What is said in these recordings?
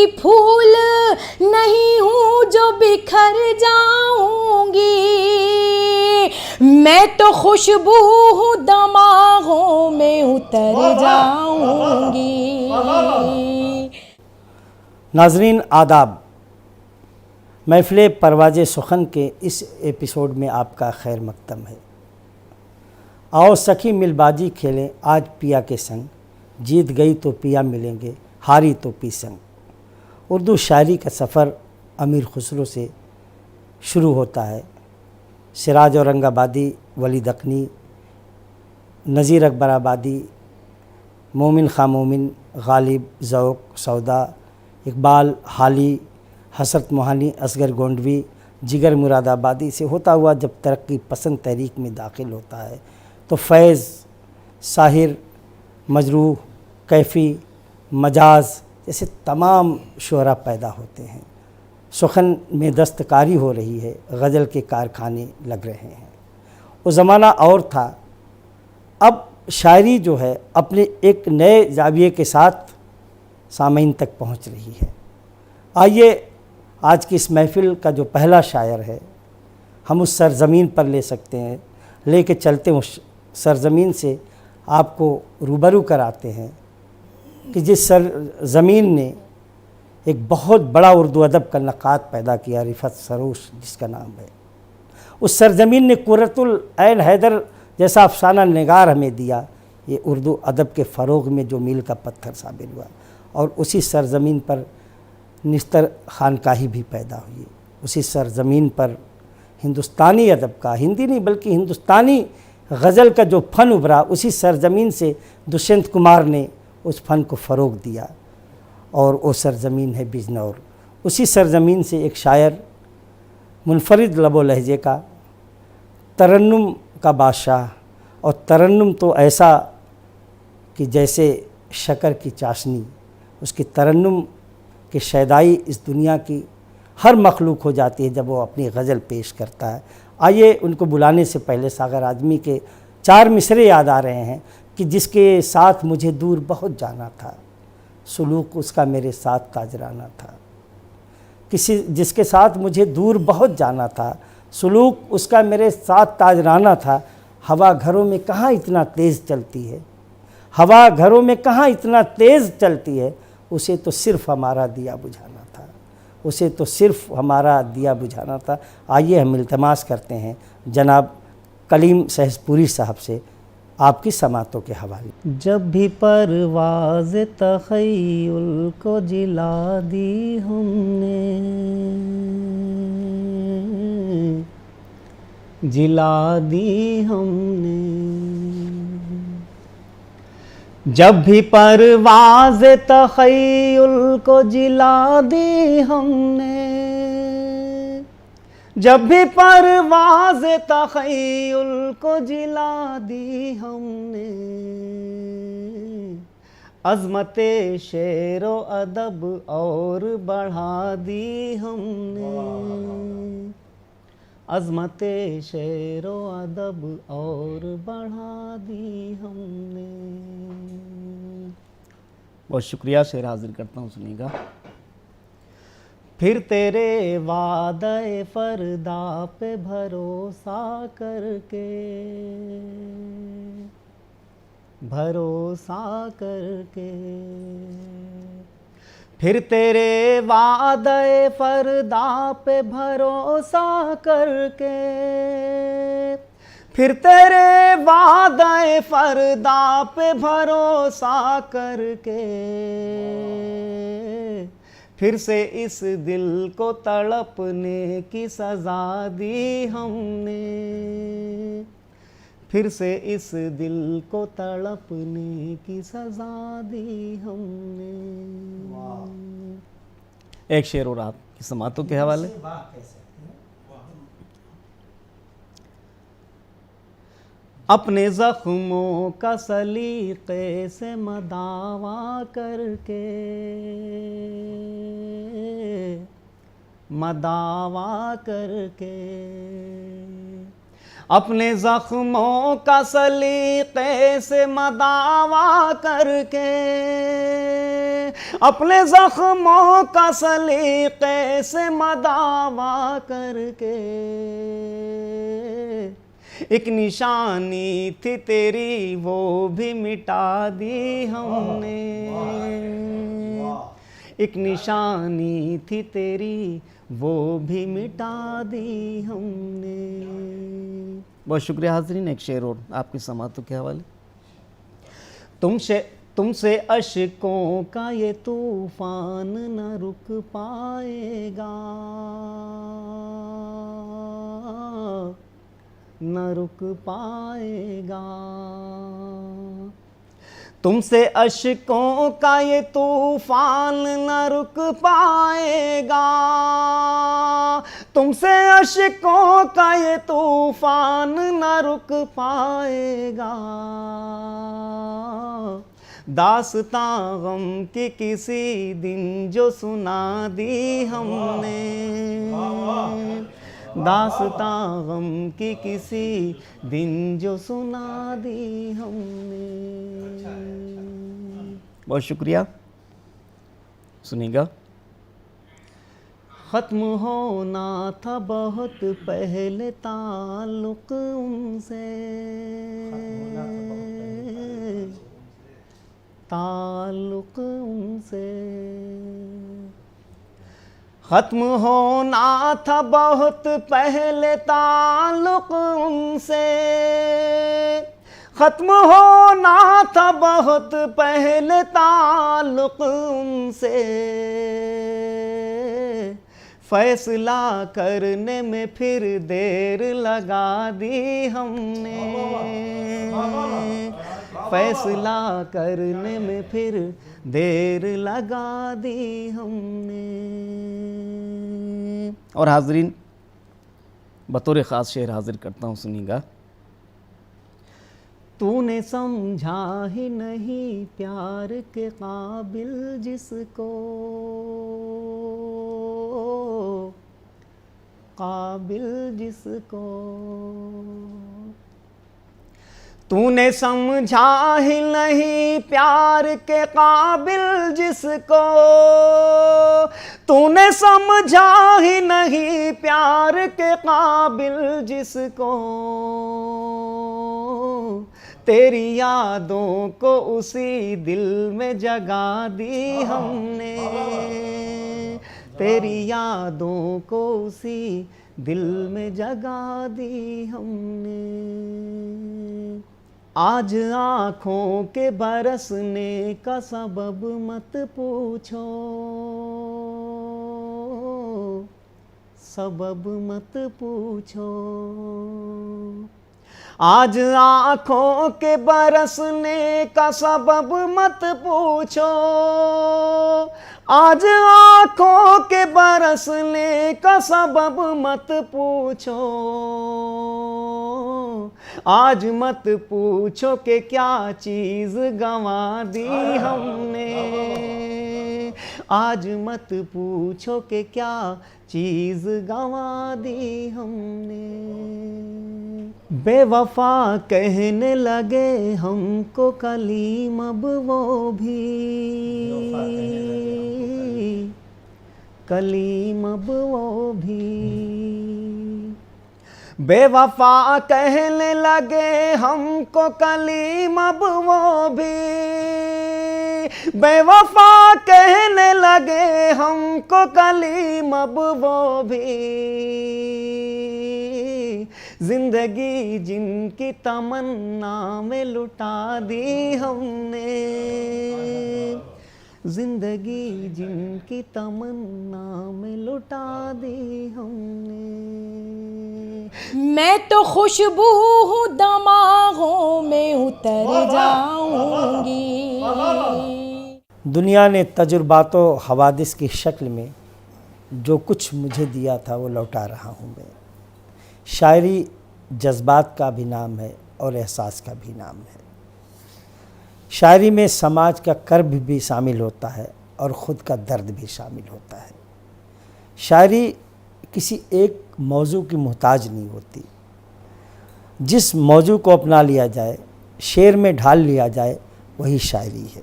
कोई फूल नहीं हूँ जो बिखर जाऊंगी, मैं तो खुशबू हूँ दमागों में उतर जाऊंगी। नाजरीन आदाब, महफ़िल परवाज़े सुखन के इस एपिसोड में आपका खैर मकदम है। आओ सखी मिलबाजी खेलें आज पिया के संग, जीत गई तो पिया मिलेंगे, हारी तो पी संग। उर्दू शायरी का सफ़र अमीर खुसरो से शुरू होता है। सिराज औरंगाबादी, वलीद अक़नी, नज़ीर अकबर आबादी, मोमिन खां मोमिन, गालिब, ज़ौक़, सौदा, इकबाल हाली, हसरत मोहानी, असगर गोंडवी, जिगर मुरादाबादी से होता हुआ जब तरक्की पसंद तहरीक में दाखिल होता है तो फैज़, साहिर, मजरूह, कैफ़ी, मजाज जैसे तमाम शुअरा पैदा होते हैं। सुखन में दस्तकारी हो रही है, गज़ल के कारखाने लग रहे हैं। वो ज़माना और था। अब शायरी जो है अपने एक नए जाविये के साथ सामीन तक पहुंच रही है। आइए आज की इस महफ़िल का जो पहला शायर है, हम उस सरज़मीन पर ले सकते हैं, लेके चलते हैं उस सरज़मीन से, आपको रूबरू कराते हैं कि जिस सरज़मीन ने एक बहुत बड़ा उर्दू अदब का नक़ाद पैदा किया, रिफ़त सरोश जिसका नाम है। उस सरज़मीन ने कुर्रतुल ऐन हैदर जैसा अफ़साना निगार हमें दिया। ये उर्दू अदब के फ़रोग़ में जो मील का पत्थर साबित हुआ। और उसी सरज़मीन पर निस्तर खानकाही भी पैदा हुई। उसी सरज़मीन पर हिंदुस्तानी अदब का, हिंदी नहीं बल्कि हिंदुस्तानी गज़ल का जो फ़न उभरा, उसी सरज़मीन से दुष्यंत कुमार ने उस फ़न को फ़रोग़ दिया। और वो सरज़मीन है बिजनौर। उसी सरज़मीन से एक शायर मुनफरिद लबो लहजे का, तरन्नुम का बादशाह, और तरन्नुम तो ऐसा कि जैसे शक्कर की चाशनी, उसकी तरन्नुम की शैदाई इस दुनिया की हर मखलूक हो जाती है जब वो अपनी गज़ल पेश करता है। आइए उनको बुलाने से पहले सागर आज़मी के 4 मिसरे याद आ रहे हैं कि जिसके साथ मुझे दूर बहुत जाना था, सुलूक उसका मेरे साथ ताजराना था। जिसके साथ मुझे दूर बहुत जाना था, सुलूक उसका मेरे साथ ताजराना था। हवा घरों में कहाँ इतना तेज़ चलती है, हवा घरों में कहाँ इतना तेज़ चलती है, उसे तो सिर्फ़ हमारा दिया बुझाना था, उसे तो सिर्फ़ हमारा दिया बुझाना था। आइए हम इल्तमास करते हैं जनाब कलीम सहसपुरी साहब से आपकी समातों के हवाले। जब भी परवाज़ तख़य्युल को जिला दी हमने, जिला दी हमने, जब भी परवाज़ तख़य्युल को जिला दी हमने, जब भी परवाज़ तख़य्युल को जिला दी हमने, अज़मते शेरो अदब और बढ़ा दी हमने, अज़मते शेरो अदब और बढ़ा दी हमने। बहुत शुक्रिया। शेर हाजिर करता हूँ, सुनिएगा। फिर तेरे वादे फ़रदा पे भरोसा करके, भरोसा करके, फिर तेरे वादे फ़रदा पे भरोसा करके, फिर तेरे वादे फ़रदा पे भरोसा करके, फिर से इस दिल को तड़पने की सज़ा दी हमने, फिर से इस दिल को तड़पने की सज़ा दी हमने। एक शेर और आपकी समातों के हवाले। अपने ज़ख्मों का सलीक़े से मदावा करके, मदावा करके, अपने जख्मों का सलीके से मदावा करके, अपने जख्मों का सलीके से मदावा करके, एक निशानी थी तेरी वो भी मिटा दी हमने, एक निशानी थी तेरी वो भी मिटा दी हमने। बहुत शुक्रिया हाज़रीन। एक शेर और आपकी समातों के हवाले। तुमसे अशकों का ये तूफान न रुक पाएगा, न रुक पाएगा। तुमसे अशकों का ये तूफान न रुक पाएगा, तुमसे अशकों का ये तूफान न रुक पाएगा। दास्तां गम की किसी दिन जो सुना दी हमने, दास्तां गम की किसी दिन जो सुना दी हमने। बहुत शुक्रिया। सुनिएगा। ख़त्म होना था बहुत पहले ताल्लुक़ उनसे, ताल्लुक़ उनसे। ख़त्म होना था बहुत पहले ताल्लुक़ उनसे, ख़त्म होना था बहुत पहले ताल्लुक़ उनसे। फ़ैसला करने में फिर देर लगा दी हमने, फ़ैसला करने में फिर देर लगा दी हमने। और हाज़रीन, बतौर ख़ास शेर हाज़िर करता हूँ, सुनिएगा। तूने समझा ही नहीं प्यार के काबिल जिसको, काबिल जिसको। तूने समझा ही नहीं प्यार के काबिल जिसको, तूने समझा ही नहीं प्यार के काबिल जिसको। तेरी यादों को उसी दिल में जगा दी हमने, तेरी यादों को उसी दिल में जगा दी हमने। आज आँखों के बरसने का सबब मत पूछो, सबब मत पूछो। आज आँखों के बरसने का सबब मत पूछो, आज आँखों के बरसने का सबब मत पूछो। आज मत पूछो कि क्या चीज़ गंवा दी हमने, आज मत पूछो कि क्या चीज़ गंवा दी हमने। बेवफा कहने लगे हमको कलीम अब वो भी, कलीम अब वो भी। बेवफा कहने लगे हमको कलीम अब वो भी, बेवफा कहने लगे हमको कलीम अब वो भी। जिंदगी जिनकी तमन्ना में लुटा दी हमने, जिंदगी जिनकी तमन्ना में लुटा दी हमने। मैं तो खुशबू हूँ दमागों में उतर जाऊंगी। दुनिया ने तजुर्बातो हवादिस की शक्ल में जो कुछ मुझे दिया था वो लौटा रहा हूँ मैं। शायरी जज्बात का भी नाम है और एहसास का भी नाम है। शायरी में समाज का कर्ब भी शामिल होता है और ख़ुद का दर्द भी शामिल होता है। शायरी किसी एक मौजू की मोहताज नहीं होती। जिस मौजू को अपना लिया जाए, शेर में ढाल लिया जाए, वही शायरी है।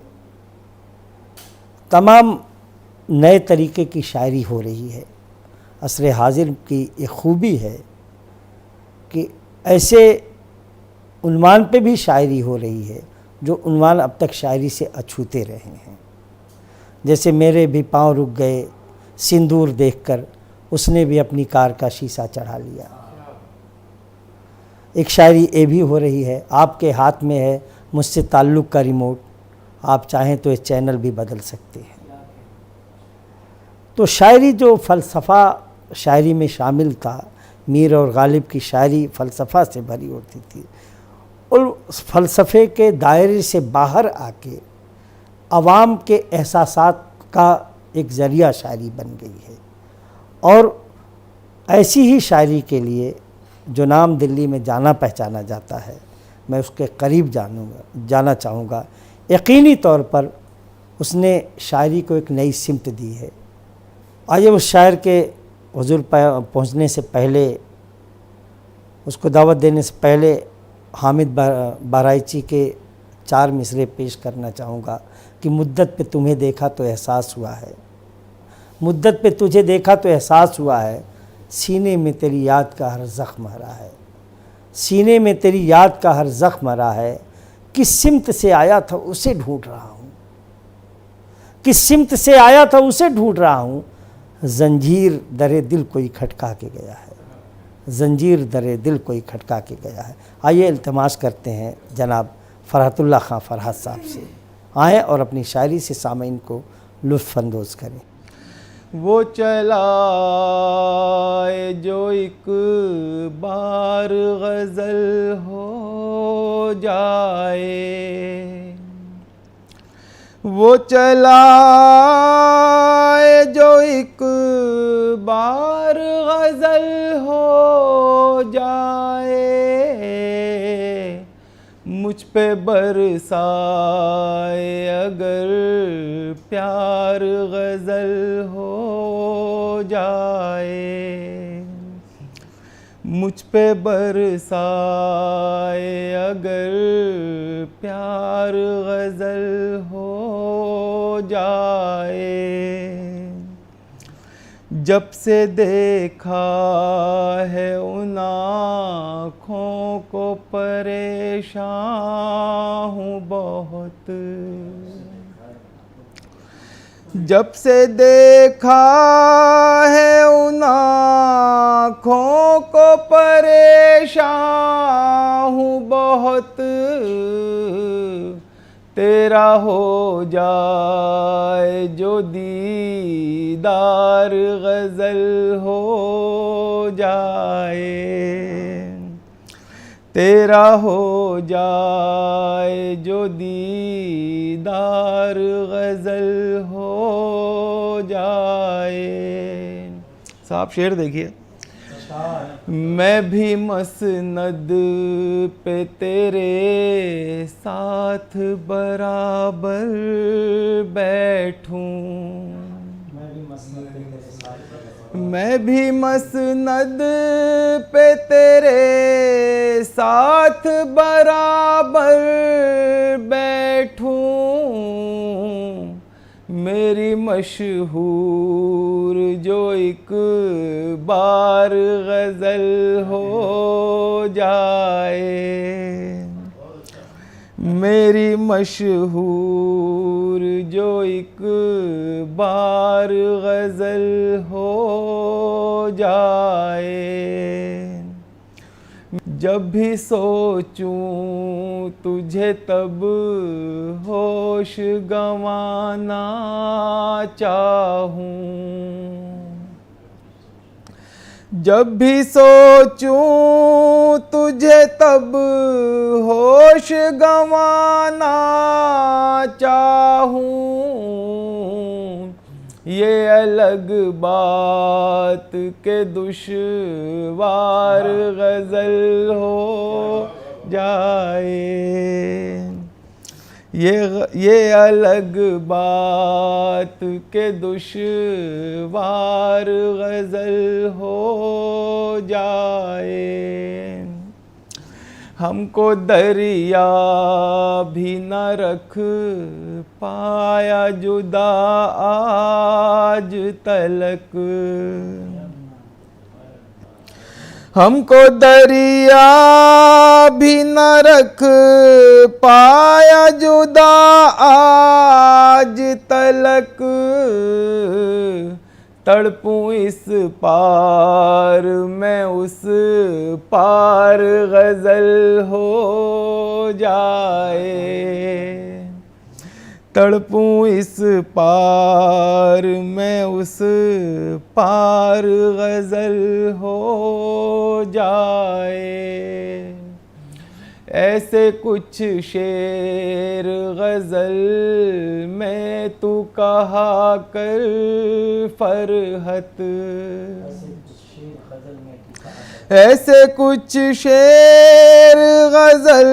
तमाम नए तरीके की शायरी हो रही है। असर हाजिर की एक खूबी है कि ऐसे उन्वान पे भी शायरी हो रही है जो उन्वान अब तक शायरी से अछूते रहे हैं। जैसे मेरे भी पाँव रुक गए सिंदूर देखकर, उसने भी अपनी कार का शीशा चढ़ा लिया। एक शायरी ये भी हो रही है, आपके हाथ में है मुझसे ताल्लुक़ का रिमोट, आप चाहें तो इस चैनल भी बदल सकते हैं। तो शायरी जो फ़लसफ़ा शायरी में शामिल था, मीर और गालिब की शायरी फ़लसफ़ा से भरी होती थी, और उस फ़लसफ़े के दायरे से बाहर आके आवाम के एहसासात का एक ज़रिया शायरी बन गई है। और ऐसी ही शायरी के लिए जो नाम दिल्ली में जाना पहचाना जाता है, मैं उसके करीब जाना चाहूँगा। यकीनी तौर पर उसने शायरी को एक नई सिमत दी है। आइए उस शायर के हुजूर पहुँचने से पहले, उसको दावत देने से पहले हामिद बाराइची के 4 मिसरे पेश करना चाहूँगा कि मुद्दत पे तुम्हें देखा तो एहसास हुआ है, मुद्दत पे तुझे देखा तो एहसास हुआ है, सीने में तेरी याद का हर ज़ख्म हरा है, सीने में तेरी याद का हर ज़ख्म हरा है, किस सिमत से आया था उसे ढूंढ रहा हूँ, किस सिमत से आया था उसे ढूंढ रहा हूँ, जंजीर दरे दिल कोई खटका के गया है, जंजीर दरे दिल कोई खटका के गया है। आइए इल्तमास करते हैं जनाब फ़रहतुल्लाह खां फ़रहत साहब से, आएँ और अपनी शायरी से सामीन को लुत्फ़ अंदोज़ करें। वो चला जो एक बार गज़ल हो जाए, वो चला जो एक बार गज़ल हो जाए, मुझ पे बरसाए अगर प्यार गज़ल हो जाए, मुझ पे बरसाए अगर प्यार गज़ल हो जाए। जब से देखा है उन आँखों को परेशान हूँ बहुत, जब से देखा है उन आँखों को परेशान हूँ बहुत, तेरा हो जाए जो दीदार गज़ल हो जाए, तेरा हो जाए जो दीदार गज़ल हो जाए। साहब शेर देखिए, मैं भी मसनद पे तेरे साथ बराबर बैठूं, मैं भी मसनद पे तेरे साथ बराबर बैठूं, मेरी मशहूर जो एक बार गज़ल हो जाए, मेरी मशहूर जो एक बार गज़ल हो जाए। जब भी सोचूं तुझे तब होश गंवाना चाहूं, जब भी सोचूं तुझे तब होश गंवाना चाहूं, ये अलग बात के दुश्वार गज़ल हो जाए, ये अलग बात के दुश्वार गज़ल हो जाए। हमको दरिया भी न रख पाया जुदा आज तलक। हमको दरिया भी न रख पाया जुदा आज तलक। तड़पूं इस पार मैं उस पार गज़ल हो जाए। तड़पूं इस पार मैं उस पार गज़ल हो जाए। ऐसे कुछ शेर गज़ल में तू कहा कर फरहत। ऐसे कुछ शेर गज़ल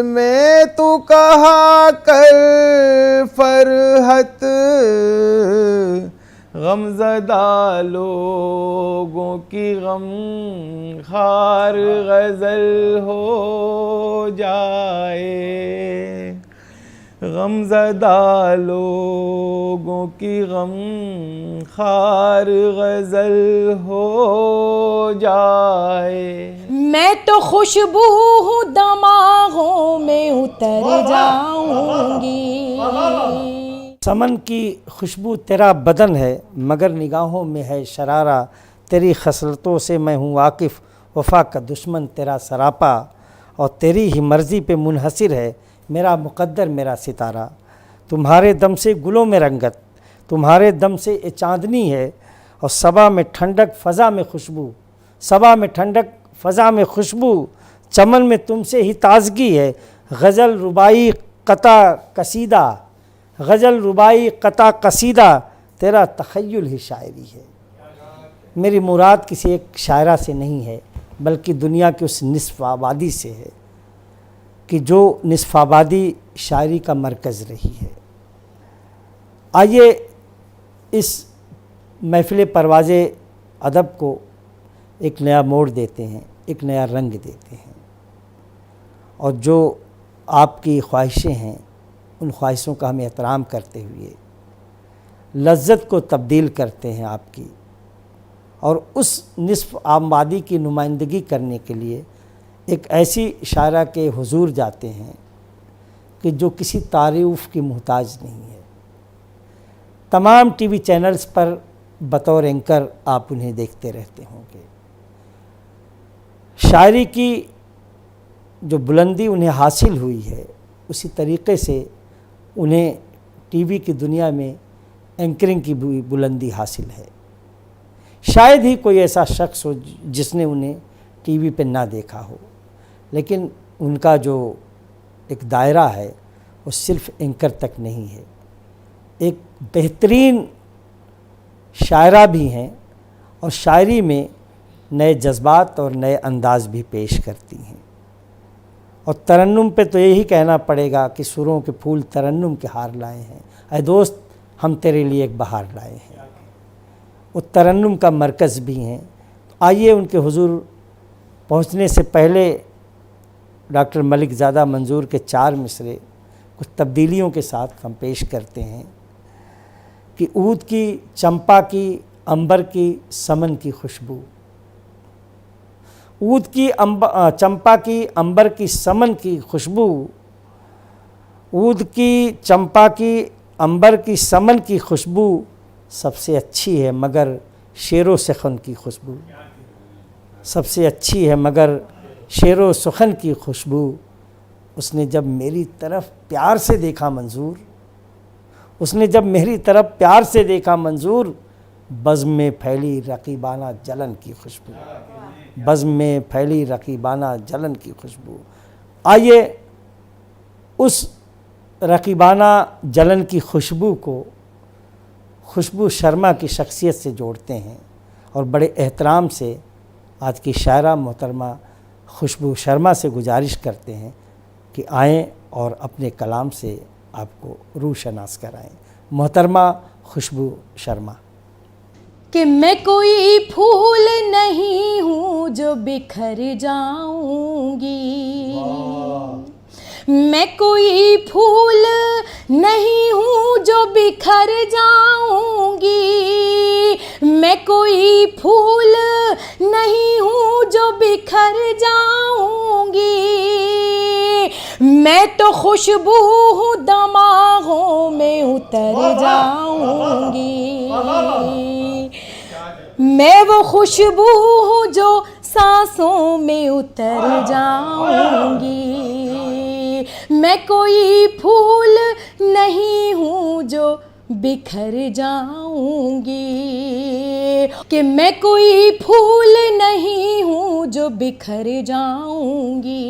में तू कहा कर फरहत। गमज़दा लोगों की गम खार गज़ल हो जाए। गमज़दा लोगों की गम खार गज़ल हो जाए। मैं तो खुशबू हूँ दमागों में उतर जाऊंगी। समन की खुशबू तेरा बदन है मगर निगाहों में है शरारा। तेरी खसलतों से मैं हूँ वाकिफ़, वफ़ा का दुश्मन तेरा सरापा। और तेरी ही मर्ज़ी पे मुनहसिर है मेरा मुक़द्दर मेरा सितारा। तुम्हारे दम से गुलों में रंगत, तुम्हारे दम से ये चाँदनी है। और सबा में ठंडक फ़ज़ा में खुशबू, सबा में ठंडक फ़ज़ा में खुशबू। चमन में तुमसे ही ताज़गी है। गज़ल रुबाई क़ता कसीदा, गज़ल रुबाई क़ता कसीदा। तेरा तख़य्युल ही शायरी है। मेरी मुराद किसी एक शायरा से नहीं है बल्कि दुनिया की उस निस्फ़ आबादी से है कि जो निस्फ़ आबादी शायरी का मरकज़ रही है। आइए इस महफ़िल परवाज़ अदब को एक नया मोड़ देते हैं, एक नया रंग देते हैं। और जो आपकी ख्वाहिशें हैं उन ख्वाहिशों का हम एहतराम करते हुए लज्जत को तब्दील करते हैं आपकी, और उस निस्फ़ आबादी की नुमाइंदगी करने के लिए एक ऐसी शायरा के हुजूर जाते हैं कि जो किसी तारीफ़ की मोहताज नहीं है। तमाम टीवी चैनल्स पर बतौर एंकर आप उन्हें देखते रहते होंगे। शायरी की जो बुलंदी उन्हें हासिल हुई है उसी तरीक़े से उन्हें टीवी की दुनिया में एंकरिंग की बुलंदी हासिल है। शायद ही कोई ऐसा शख्स हो जिसने उन्हें टीवी पे ना देखा हो, लेकिन उनका जो एक दायरा है वो सिर्फ एंकर तक नहीं है। एक बेहतरीन शायरा भी हैं और शायरी में नए जज्बात और नए अंदाज़ भी पेश करती हैं। और तरन्नुम पे तो यही कहना पड़ेगा कि सुरों के फूल तरन्नुम के हार लाए हैं। ऐ दोस्त हम तेरे लिए एक बहार लाए हैं। वो तरन्नुम का मरकज़ भी हैं। तो आइए उनके हुजूर पहुंचने से पहले डॉक्टर मलिक ज़ादा मंजूर के 4 मिसरे कुछ तब्दीलियों के साथ हम पेश करते हैं कि ऊद की, चंपा की, अंबर की, समन की खुशबू। ऊद की, चंपा की, अंबर की, समन की खुशबू। ऊद की, चंपा की, अंबर की, समन की खुशबू सबसे अच्छी है मगर शेरो सुखन की खुशबू। सबसे अच्छी है मगर शेरो सुखन की खुशबू। उसने जब मेरी तरफ प्यार से देखा मंजूर, उसने जब मेरी तरफ प्यार से देखा मंजूर। बज़्म में फैली रकीबाना जलन की खुशबू, बज़्म में फैली रकीबाना जलन की खुशबू। आइए उस रकीबाना जलन की खुशबू को खुशबू शर्मा की शख्सियत से जोड़ते हैं और बड़े एहतराम से आज की शायरा मोहतरमा खुशबू शर्मा से गुजारिश करते हैं कि आएँ और अपने कलाम से आपको रूह शनास कराएँ। मोहतरमा खुशबू शर्मा। कि मैं कोई फूल नहीं हूँ जो बिखर जाऊंगी, मैं कोई फूल नहीं हूँ जो बिखर जाऊंगी, मैं कोई फूल नहीं हूँ जो बिखर जाऊंगी, मैं तो खुशबू हूँ दमागों में उतर जाऊंगी, मैं वो खुशबू हूँ जो सांसों में उतर जाऊंगी, मैं कोई फूल नहीं हूँ जो बिखर जाऊंगी, कि मैं कोई फूल नहीं हूँ जो बिखर जाऊंगी,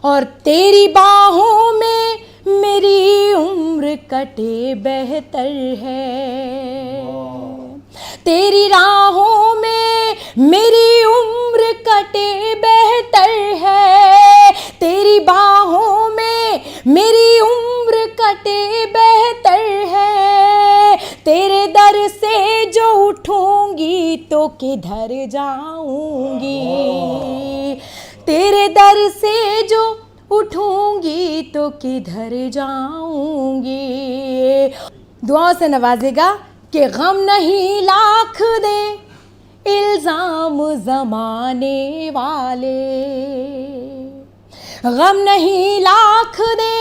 और तेरी बाहों में मेरी उम्र कटे बेहतर है, तेरी राहों में मेरी उम्र कटे बेहतर है, तेरी बाहों में मेरी उम्र कटे बेहतर है, तेरे दर से जो उठूंगी तो किधर जाऊंगी, तेरे दर से जो उठूंगी तो किधर जाऊंगी। दुआ से नवाजेगा कि गम नहीं लाख दे इल्ज़ाम ज़माने वाले, गम नहीं लाख दे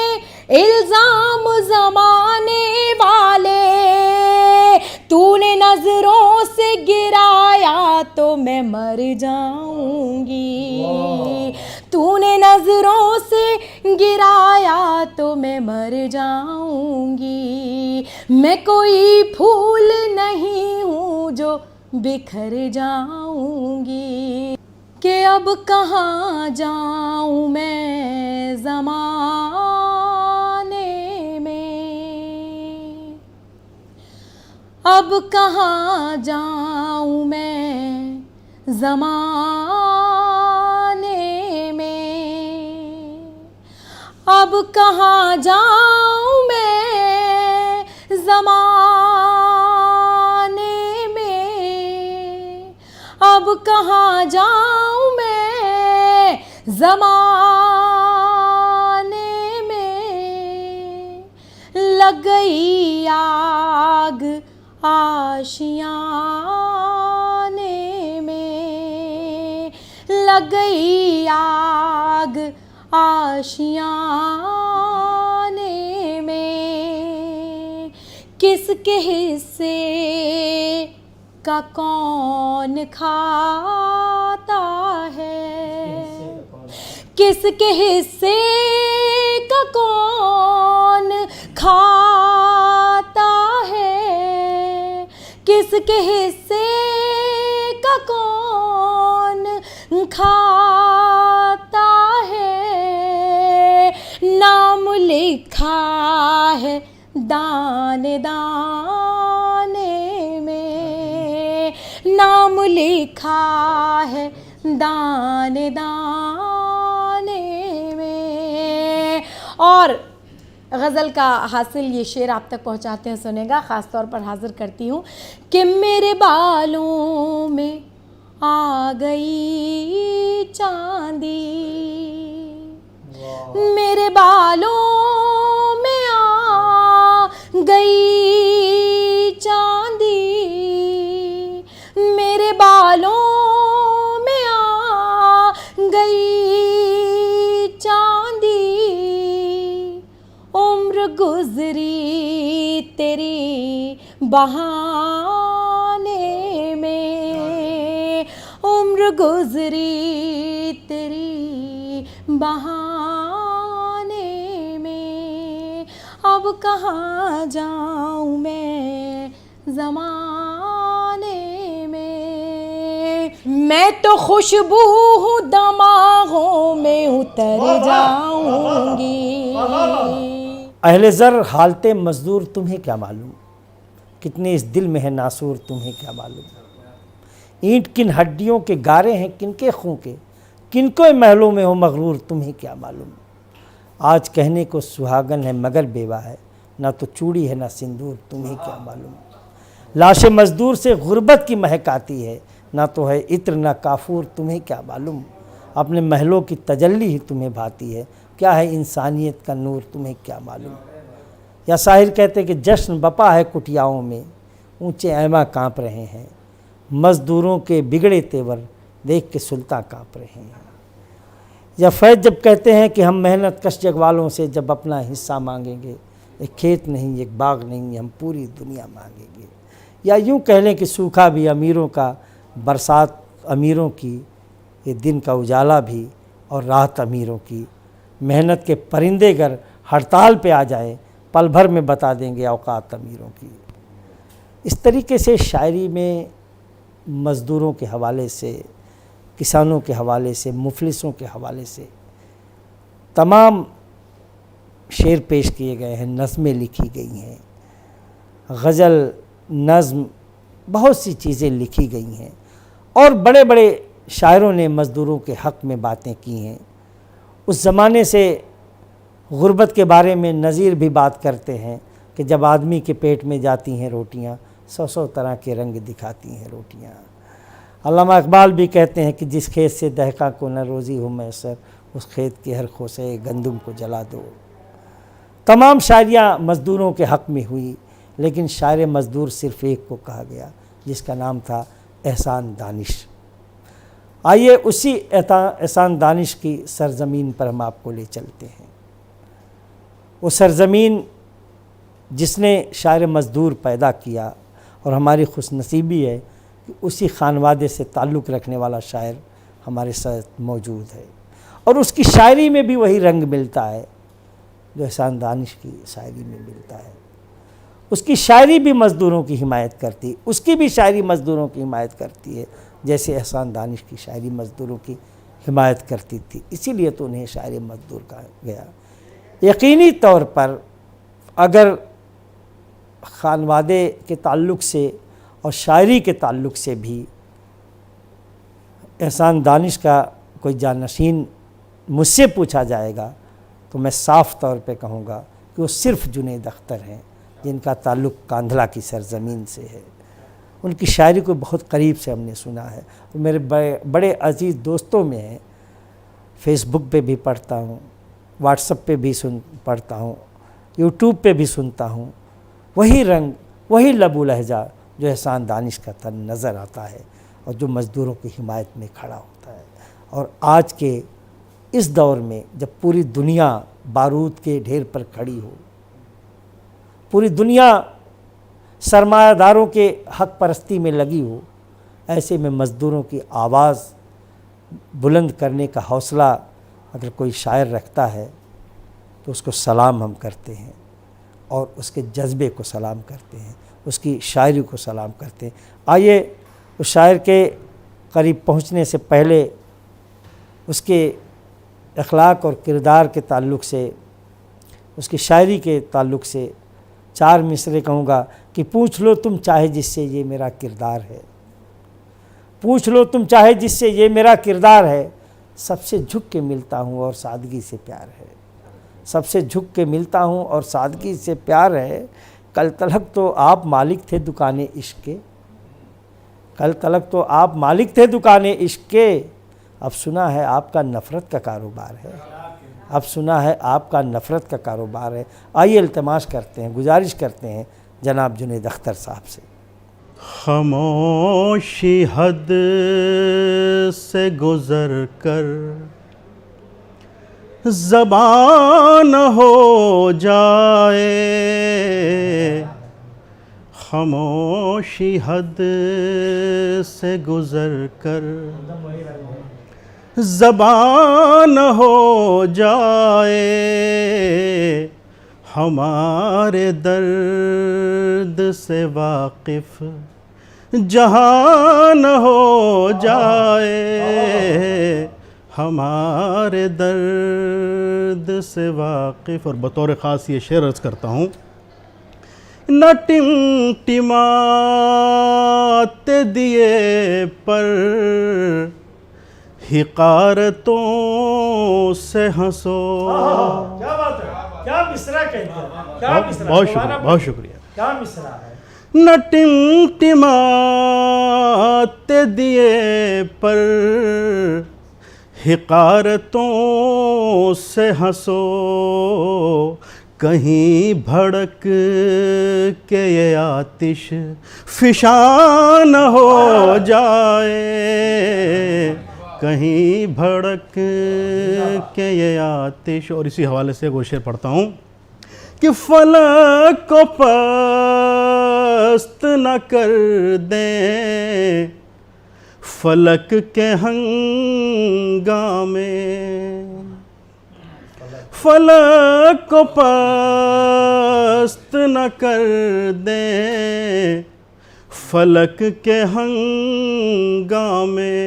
इल्ज़ाम ज़माने वाले, तूने नज़रों से गिराया तो मैं मर जाऊंगी, तूने नज़रों से गिराया तो मैं मर जाऊंगी, मैं कोई फूल नहीं हूँ जो बिखर जाऊंगी, कि अब कहाँ जाऊँ मैं ज़माने में, अब कहाँ जाऊँ मैं ज़माने में, अब कहाँ जाऊँ मैं ज़माने में, अब कहाँ जाऊँ मैं ज़माने में, लग गई आग आशियाने में, लग गई आग आशियाने में, किसके हिस्से का कौन खाता है, किसके हिस्से का कौन खाता है, किसके हिस्से का कौन खाता है, नाम लिखा है दाने दाने में, नाम लिखा है दाने दाने में। और गज़ल का हासिल ये शेर आप तक पहुंचाते हैं, सुनेगा। ख़ास तौर पर हाजिर करती हूँ कि मेरे बालों में आ गई चांदी, मेरे बालों में आ गई चांदी, मेरे बालों में आ गई चांदी, उम्र गुजरी तेरी बहाने में, उम्र गुजरी तेरी बहाने में, अब कहाँ जाऊँ मैं ज़माने में, मैं तो खुशबू हूँ दमागों में उतर जाऊंगी। अहले ज़र हालते मज़दूर तुम्हें क्या मालूम, कितने इस दिल में है नासूर तुम्हें क्या मालूम, ईंट किन हड्डियों के गारे हैं किनके खूं के, किनको महलों में हो मगरूर तुम्हें क्या मालूम, आज कहने को सुहागन है मगर बेवा है, ना तो चूड़ी है ना सिंदूर तुम्हें क्या मालूम, लाश मज़दूर से गुर्बत की महक आती है, ना तो है इत्र ना काफूर तुम्हें क्या मालूम, अपने महलों की तजल्ली ही तुम्हें भाती है, क्या है इंसानियत का नूर तुम्हें क्या मालूम। या शाहिर कहते कि जश्न बपा है कुटियाओं में, ऊंचे ऐमा काँप रहे हैं, मज़दूरों के बिगड़े तेवर देख के सुल्तान काँप रहे हैं। या फैज़ जब कहते हैं कि हम मेहनत कश जग वालों से जब अपना हिस्सा मांगेंगे, एक खेत नहीं एक बाग नहीं हम पूरी दुनिया मांगेंगे। या यूँ कह लें कि सूखा भी अमीरों का, बरसात अमीरों की, ये दिन का उजाला भी और राहत अमीरों की, मेहनत के परिंदे अगर हड़ताल पे आ जाए पल भर में बता देंगे औकात अमीरों की। इस तरीके से शायरी में मज़दूरों के हवाले से, किसानों के हवाले से, मुफलिसों के हवाले से तमाम शेर पेश किए गए हैं, नज़में लिखी गई हैं, गज़ल, नज़्म, बहुत सी चीज़ें लिखी गई हैं। और बड़े बड़े शायरों ने मज़दूरों के हक़ में बातें की हैं। उस ज़माने से गुर्बत के बारे में नज़ीर भी बात करते हैं कि जब आदमी के पेट में जाती हैं रोटियां, 100 तरह के रंग दिखाती हैं रोटियां। अल्लामा इकबाल भी कहते हैं कि जिस खेत से दहका को न रोज़ी हो मैसर, उस खेत के हर खोसे गंदुम को जला दो। तमाम शायरियाँ मज़दूरों के हक़ में हुई, लेकिन शायर मज़दूर सिर्फ़ एक को कहा गया जिसका नाम था एहसान दानिश। आइए उसी एहसान दानिश की सरज़मीन पर हम आपको ले चलते हैं। वो सरज़मीन जिसने शायर मज़दूर पैदा किया, और हमारी खुशनसीबी है कि उसी खानवादे से ताल्लुक़ रखने वाला शायर हमारे साथ मौजूद है, और उसकी शायरी में भी वही रंग मिलता है जो एहसान दानिश की शायरी में मिलता है। उसकी शायरी भी मज़दूरों की हिमायत करती है, उसकी भी शायरी मज़दूरों की हिमायत करती है, जैसे एहसान दानिश की शायरी मज़दूरों की हिमायत करती थी। इसीलिए तो उन्हें शायर मज़दूर कहा गया। यकीनी तौर पर अगर खानवादे के ताल्लुक़ से और शायरी के ताल्लुक़ से भी एहसान दानिश का कोई जानशीन मुझसे पूछा जाएगा तो मैं साफ़ तौर पे कहूँगा कि वो सिर्फ़ जुनैद अख्तर हैं, जिनका ताल्लुक़ कांधला की सरज़मीन से है। उनकी शायरी को बहुत करीब से हमने सुना है, और मेरे बड़े अजीज़ दोस्तों में है। फ़ेसबुक पे भी पढ़ता हूँ, व्हाट्सएप पे भी पढ़ता हूँ, यूट्यूब पे भी सुनता हूँ। वही रंग, वही लबू लहजा जो एहसान दानिश का तन नज़र आता है, और जो मज़दूरों की हिमायत में खड़ा होता है। और आज के इस दौर में जब पूरी दुनिया बारूद के ढेर पर खड़ी हो, पूरी दुनिया सरमायादारों के हक परस्ती में लगी हो, ऐसे में मज़दूरों की आवाज़ बुलंद करने का हौसला अगर कोई शायर रखता है तो उसको सलाम हम करते हैं, और उसके जज्बे को सलाम करते हैं, उसकी शायरी को सलाम करते हैं। आइए उस शायर के करीब पहुंचने से पहले उसके अखलाक और किरदार के ताल्लुक़ से, उसकी शायरी के ताल्लुक़ से 4 मिसरे कहूँगा कि पूछ लो तुम चाहे जिससे ये मेरा किरदार है, पूछ लो तुम चाहे जिससे ये मेरा किरदार है, सबसे झुक के मिलता हूँ और सादगी से प्यार है, सबसे झुक के मिलता हूँ और सादगी से प्यार है। कल तलक तो आप मालिक थे दुकाने इश्क के, कल तलक तो आप मालिक थे दुकाने इश्क के, अब सुना है आपका नफ़रत का कारोबार है, अब सुना है आपका नफ़रत का कारोबार है। आइए इल्तिमास करते हैं, गुजारिश करते हैं जनाब जुनैद अख्तर साहब से। खामोशी हद से गुज़र कर ज़बान हो जाए, खामोशी हद से गुज़र कर ज़बान हो जाए, हमारे दर्द से वाकिफ़ जहान हो जाए, हमारे दर्द से वाकिफ़। और बतौर ख़ास ये शेर अर्ज़ करता हूँ, न टिमटिमाते दिए पर हिकारतों से हंसो। क्या बात है, क्या मिसरा कहते हैं, क्या मिसरा, बहुत शुक्रिया, बहुत शुक्रिया। क्या मिसरा है। न टिमटिमाते दिए पर हिकारतों से हंसो, कहीं भड़क के ये आतिश फिशान हो जाए, कहीं भड़क के ये आतिश। और इसी हवाले से एक शेर पढ़ता हूँ कि फलक को पस्त न कर दें फलक के हंगामे, फलक को पस्त न कर दें फलक के हंगामे,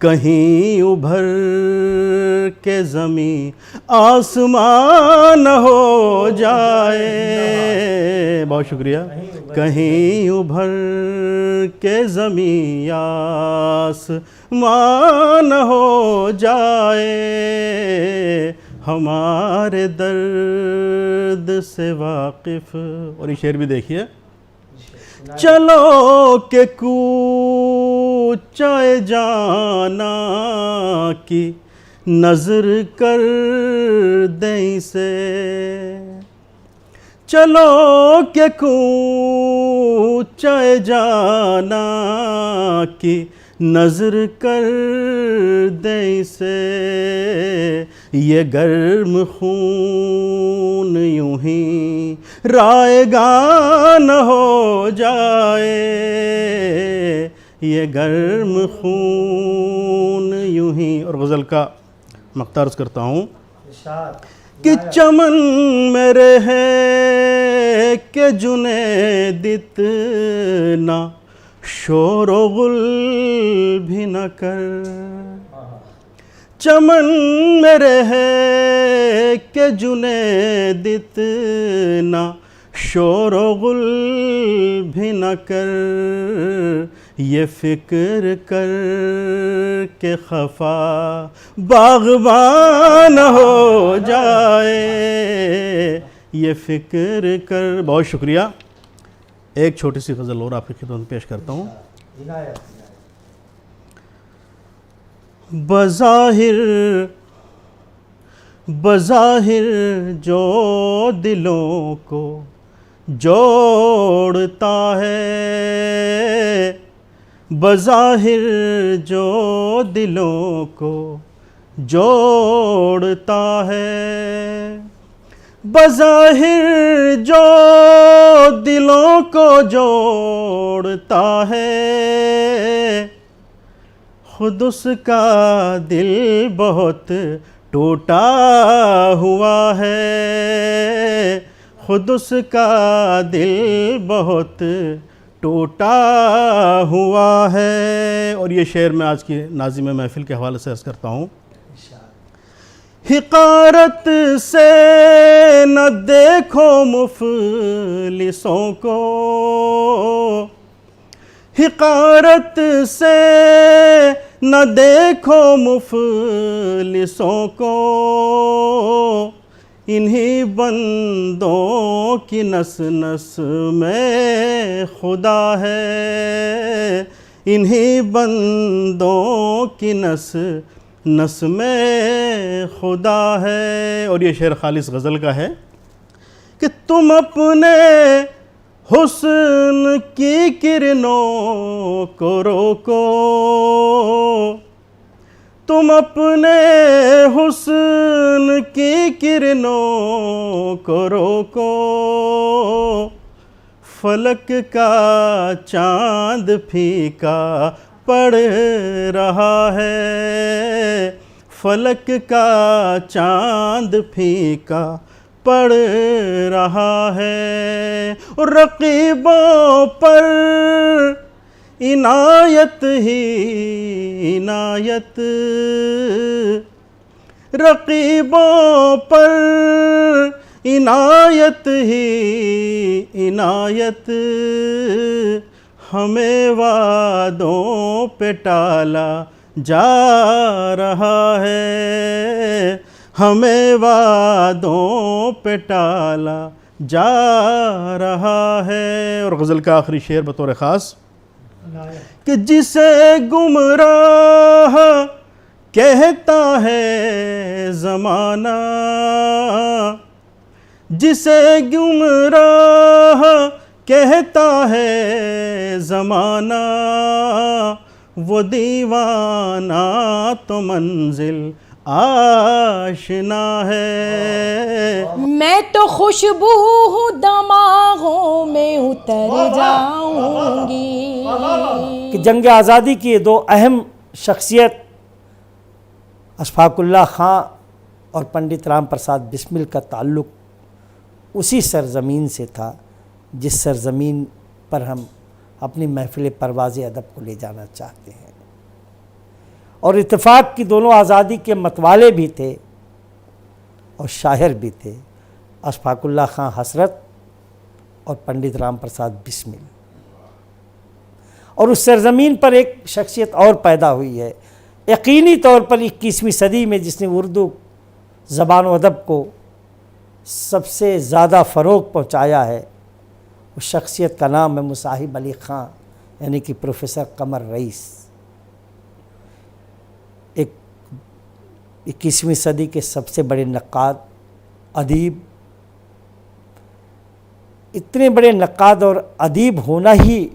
कहीं उभर के ज़मीं आसमान हो जाए। बहुत शुक्रिया। कहीं उभर के ज़मीं आसमान हो जाए, हमारे दर्द से वाकिफ़। और ये शेर भी देखिए, चलो के कूचाए जाना की नज़र कर दें से, चलो के कूचाए जाना की नज़र कर दें से, ये गर्म खून यूं ही रायगान हो जाए, ये गर्म खून यूं ही। और गज़ल का मक़ता अर्ज़ करता हूँ कि चमन मेरे है के जुनैद इतना शोर व गुल भी न कर, चमन मेरे है के जुनैद इतना शोर व गुल भी न कर, ये फ़िक्र कर के खफा बाग़बान हो जाए, ये फ़िक्र कर। बहुत शुक्रिया। एक छोटी सी गज़ल और आपकी खिदमत में पेश करता हूँ। बज़ाहिर जो दिलों को जोड़ता है, बज़ाहिर जो दिलों को जोड़ता है, बज़ाहिर जो दिलों को जोड़ता है, खुद उसका दिल बहुत टूटा हुआ है, खुद उसका दिल बहुत टूटा हुआ है। और ये शेर मैं आज की नाज़िम महफ़िल के हवाले से अर्ज़ करता हूँ। हिकारत से न देखो मुफ़लिसों को, हिकारत से न देखो मुफ़लिसों को, इन्हीं बंदों की नस नस में खुदा है, इन्हीं बंदों की नस नस में खुदा है। और ये शेर खालिस गज़ल का है कि तुम अपने हुस्न की किरणों को रोको, तुम अपने हुस्न की किरणों को रोको, फलक का चाँद फीका पड़ रहा है, फलक का चाँद फीका पड़ रहा है। और रक़ीबों पर इनायत ही इनायत, रक़ीबों पर इनायत ही इनायत, हमें वादों पे टाला जा रहा है, हमें वादों पे टाला जा रहा है। और गज़ल का आखिरी शेर बतौर ख़ास कि जिसे गुमराह कहता है ज़माना, जिसे गुमराह कहता है ज़माना, वो दीवाना तो मंजिल आशना है। मैं तो खुशबू हूँ दमागों में उतर जाऊंगी। कि जंग आज़ादी की ये दो अहम शख्सियत अशफाकुल्लाह ख़ां और पंडित राम प्रसाद बिस्मिल का ताल्लुक़ उसी सरज़मीन से था जिस सरज़मीन पर हम अपनी महफ़िल परवाज़ अदब को ले जाना चाहते हैं। और इत्तेफाक की दोनों आज़ादी के मतवाले भी थे और शायर भी थे, अशफाकुल्लाह ख़ां हसरत और पंडित राम प्रसाद बिस्मिल। और उस सरज़मीन पर एक शख्सियत और पैदा हुई है यकीनी तौर पर 21वीं सदी में, जिसने उर्दू ज़बान व अदब को सबसे ज़्यादा फ़रोग़ पहुँचाया है। उस शख्सियत का नाम है मुसाहिब अली ख़ां, यानी कि प्रोफेसर कमर रईस। एक 21वीं सदी के सबसे बड़े नक्काद, अदीब। इतने बड़े नक्काद और अदीब होना ही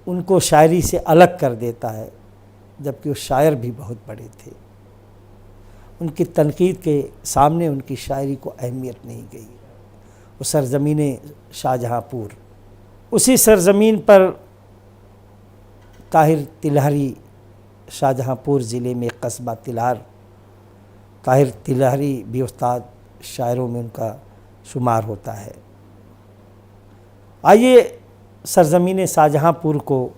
उनको शायरी से अलग कर देता है, जबकि वो शायर भी बहुत बड़े थे। उनकी तनकीद के सामने उनकी शायरी को अहमियत नहीं गई। वो सरज़मीन शाहजहाँपुर, उसी सरज़मीन पर ताहिर तिलहरी, शाहजहाँपुर ज़िले में कस्बा तिलहर, ताहिर तिलहरी भी उस्ताद शायरों में उनका शुमार होता है। आइए सरज़मीन शाहजहाँपुर को,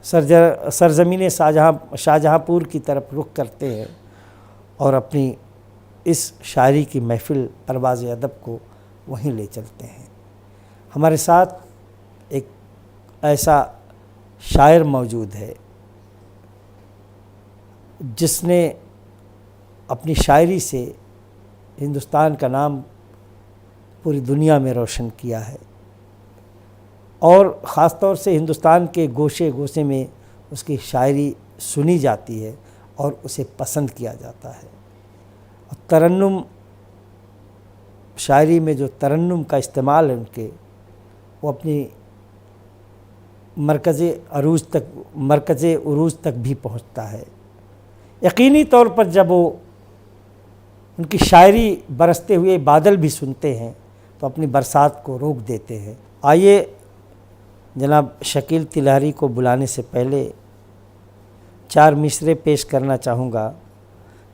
सरज़मीन शाहजहाँपुर की तरफ रुख करते हैं और अपनी इस शायरी की महफ़िल परवाज़ अदब को वहीं ले चलते हैं। हमारे साथ एक ऐसा शायर मौजूद है जिसने अपनी शायरी से हिंदुस्तान का नाम पूरी दुनिया में रोशन किया है और ख़ास तौर से हिंदुस्तान के गोशे गोशे में उसकी शायरी सुनी जाती है और उसे पसंद किया जाता है। और तरन्नुम, शायरी में जो तरन्नुम का इस्तेमाल है उनके, वो अपनी मरकज़ उरूज तक भी पहुंचता है। यकीनी तौर पर जब वो उनकी शायरी बरसते हुए बादल भी सुनते हैं तो अपनी बरसात को रोक देते हैं। आइए जनाब शकील तिलहरी को बुलाने से पहले 4 मिसरे पेश करना चाहूँगा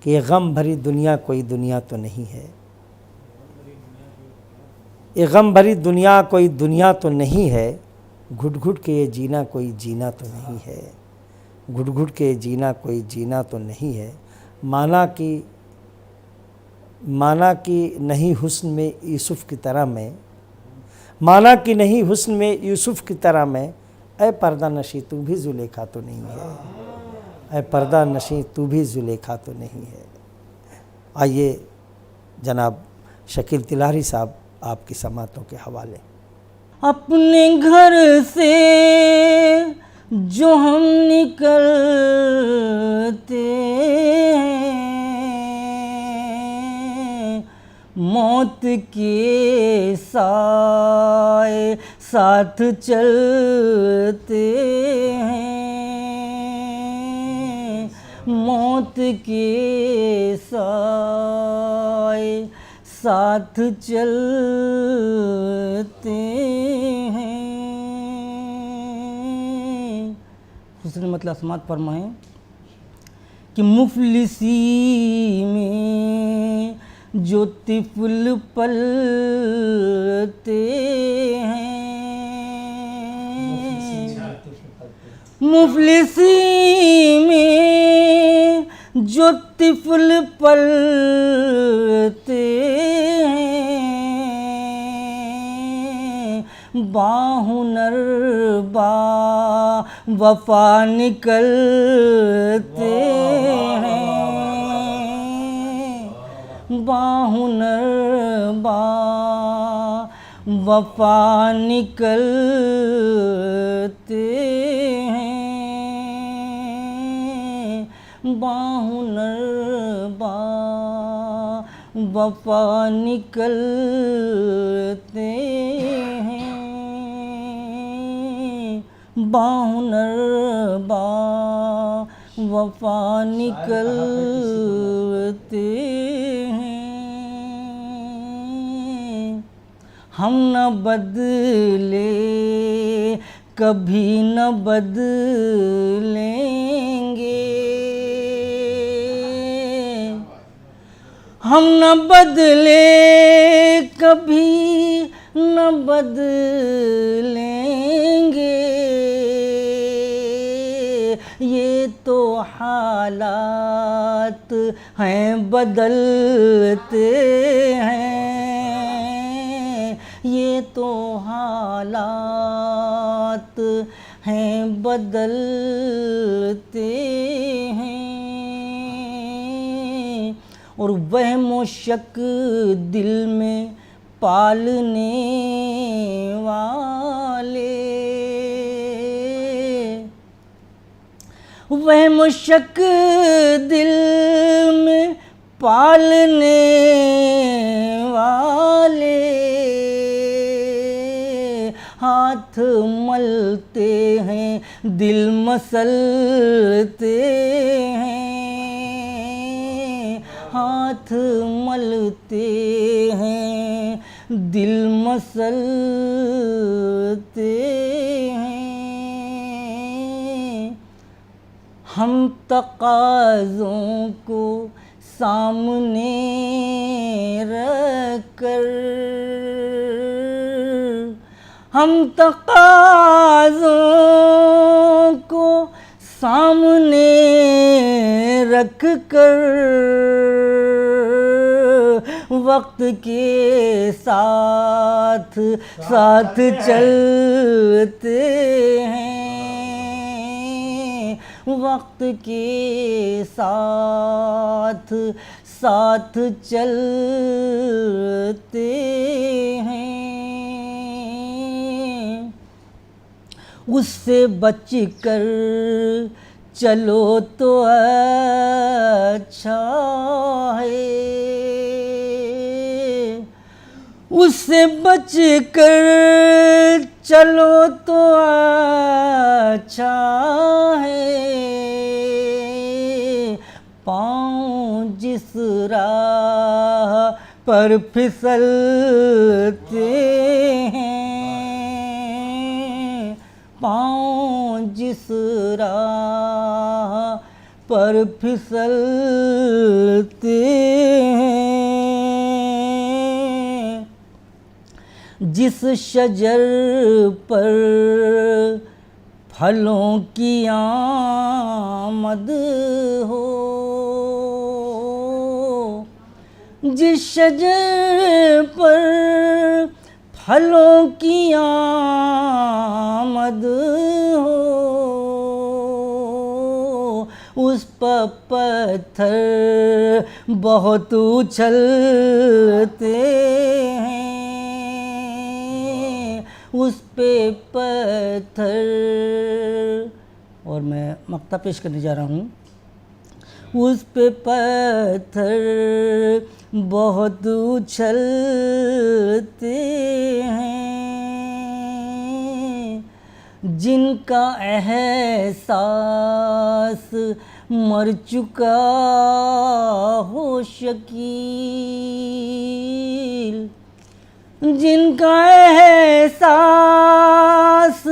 कि ये गम भरी दुनिया कोई दुनिया तो नहीं है, ये गम भरी दुनिया कोई दुनिया तो नहीं है, घुट घुट के ये जीना कोई जीना तो नहीं है, घुट घुट के जीना कोई जीना तो नहीं है। माना कि नहीं हुस्न में यूसुफ़ की तरह मैं, माना कि नहीं हुस्न में यूसुफ़ की तरह मैं, ऐ पर्दा नशी तू भी जुलेखा तो नहीं है, ऐ पर्दा नशी तू भी जुलेखा तो नहीं है। आइए जनाब शकील तिलहरी साहब आपकी समातों के हवाले। अपने घर से जो हम निकलते हैं, मौत के साए साथ चलते हैं, मौत के साए साथ चलते हैं। हुस्न मतलब समात फरमाएं कि मुफलिसी में जो तिफल पलते हैं, मुफलिसी में जो तिफल पलते हैं, बाहुनर बा वफा निकलते हैं, बाहुनर वफा निकलते हैं बाहुनर बा वफा निकलते हैं बाहुनर बा वफा निकलते हैं। हम न बदले कभी न बदलेंगे, हम न बदले कभी न बदलेंगे। ये तो हालात हैं बदलते हैं, ये तो हालात हैं बदलते हैं। और वहम शक दिल में पालने वाले, वहम शक दिल में पालने वाले हाथ मलते हैं दिल मसलते हैं, हाथ मलते हैं दिल मसलते हैं। हम तकाज़ों को सामने रखकर, हम तकाज़ों को सामने रख कर वक्त के साथ साथ चलते हैं, वक्त के साथ साथ चलते हैं। उससे बच कर चलो तो अच्छा है, उससे बच कर चलो तो अच्छा है। पाँव जिस राह पर फिसलते हैं, पाँव जिस राह पर फिसलते हैं, जिस शजर पर फलों की आमद हो, जिस शजर पर फलों की आमद हो, उस पर पत्थर बहुत उछलते हैं, उस पे पत्थर। और मैं मक्ता पेश करने जा रहा हूँ। उस पे पत्थर बहुत उछलते हैं, जिनका एहसास मर चुका हो शकील, जिनका एहसास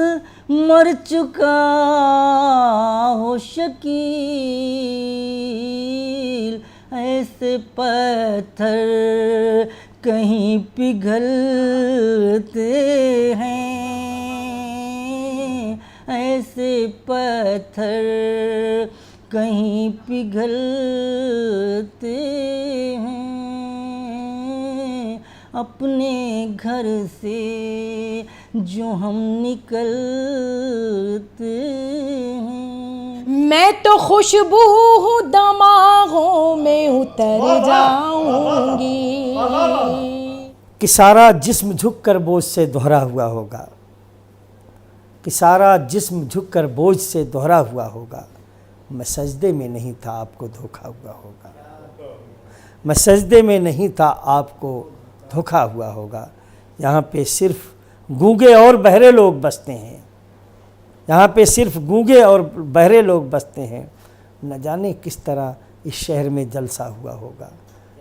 मर चुका हो शकील, ऐसे पत्थर कहीं पिघलते हैं, ऐसे पत्थर कहीं पिघलते हैं। अपने घर से जो हम निकलते हैं, मैं तो खुशबू हूँ दमागों में उतर जाऊंगी। कि सारा जिस्म झुककर बोझ से दोहरा हुआ होगा, कि सारा जिस्म झुककर बोझ से दोहरा हुआ होगा। मैं सजदे में नहीं था, आपको धोखा हुआ होगा। मैं सजदे में नहीं था, आपको धोखा हुआ होगा। यहाँ पे सिर्फ गूंगे और बहरे लोग बसते हैं, यहाँ पे सिर्फ गूंगे और बहरे लोग बसते हैं। न जाने किस तरह इस शहर में जलसा हुआ होगा,